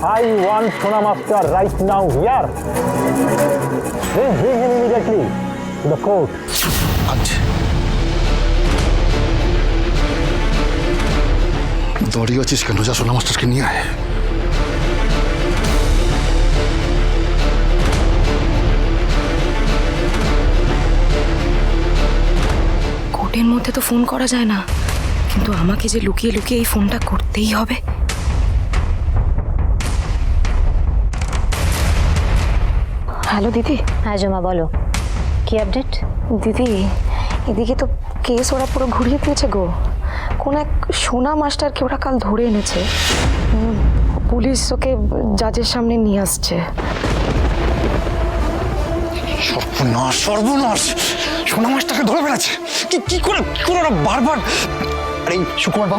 I want Sona Master right now here. Then bring him immediately to the court. দাঁড়িয়ে আছিস কেন? যা সোনা মাস্টারকে নিয়ে আয়। কোর্টের মধ্যে তো ফোন করা যায় না, কিন্তু আমাকে যে লুকিয়ে লুকিয়ে এই ফোনটা করতেই হবে। হ্যালো দিদি। হ্যাঁ জমা, বলো কি আপডেট? দিদি, এদিকে তো কেস ওরা পুরো ঘুরিয়ে দিয়েছে গো। কোন এক সোনা মাস্টারকে ওরা কাল ধরে এনেছে। পুলিশ ওকে জাজের সামনে নিয়ে আসছে। সর্বনাশ, সর্বনাশ! সোনা মাস্টারকে ধরে ফেলেছে। কি করে ওরা বারবার? আরে সুকুমার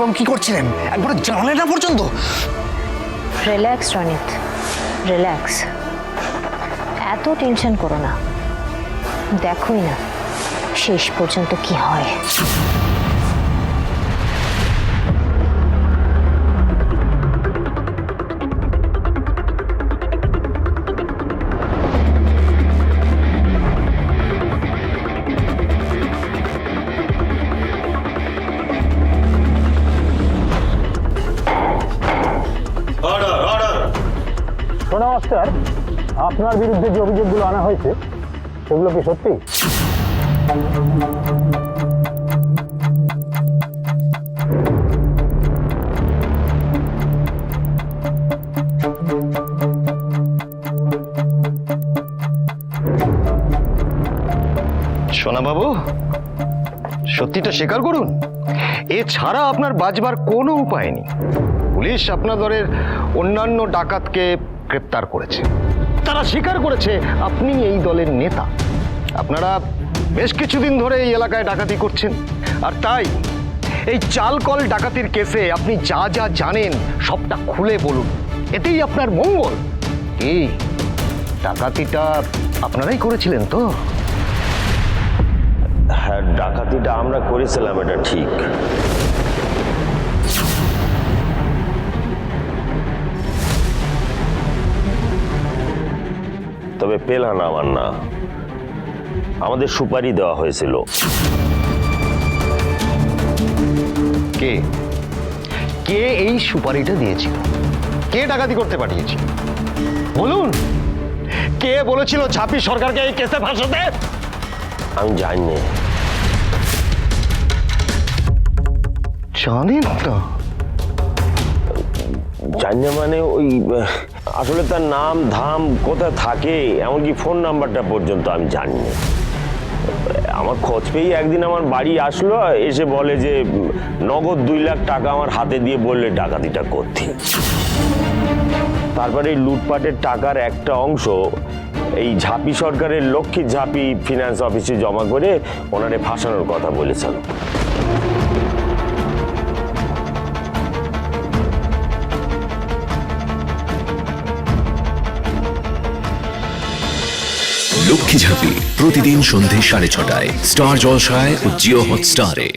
বাবু কি করছিলেন? একবার জানালেন না পর্যন্ত? Relax Ronit, relax. এত টেনশন করো না, দেখোই না শেষ পর্যন্ত কি হয়। সোনা মাস্টার, আপনার বিরুদ্ধে যে অভিযোগগুলো আনা হয়েছে সেগুলো কি সত্যি? সোনা বাবু, সত্যিটা স্বীকার করুন। এছাড়া আপনার বাঁচবার কোনো উপায় নেই। পুলিশ আপনার দলের অন্যান্য ডাকাতকে গ্রেপ্তার করেছে। তারা স্বীকার করেছে আপনি এই দলের নেতা। আপনারা বেশ কিছুদিন ধরে এই এলাকায় ডাকাতি করছেন, আর তাই এই চালকল ডাকাতির কেসে আপনি যা যা জানেন সবটা খুলে বলুন, এতেই আপনার মঙ্গল। এই ডাকাতিটা আপনারাই করেছিলেন তো? হ্যাঁ, ডাকাতিটা আমরা করেছিলাম, এটা ঠিক। তবে পেলাম আমার না, আমাদের সুপারি দেওয়া হয়েছিল। কে কে এই সুপারিটা দিয়েছিল? কে ডাকাতি করতে পাঠিয়েছিল বলুন? কে বলেছিল ঝাঁপি সরকারকে এই কেসে ফাঁসাতে? আমি জানি না। জানেন না? জানি না মানে ওই আসলে তার নাম ধাম কোথায় থাকে, এমনকি ফোন নাম্বারটা পর্যন্ত আমি জানি না। আমার খোঁজ পেয়ে একদিন আমার বাড়ি আসলো, এসে বলে যে নগদ 2 লাখ টাকা আমার হাতে দিয়ে বললে ডাকাতিটা করতে। তারপরে এই লুটপাটের টাকার একটা অংশ এই ঝাঁপি সরকারের লক্ষ্মী ঝাঁপি ফিনান্স অফিসে জমা করে ওনারে ফাঁসানোর কথা বলেছেন। লক্ষ্মী ঝাঁপি প্রতিদিন সন্ধে 6:30টায় স্টার জলসায় ও জিও হটস্টারে।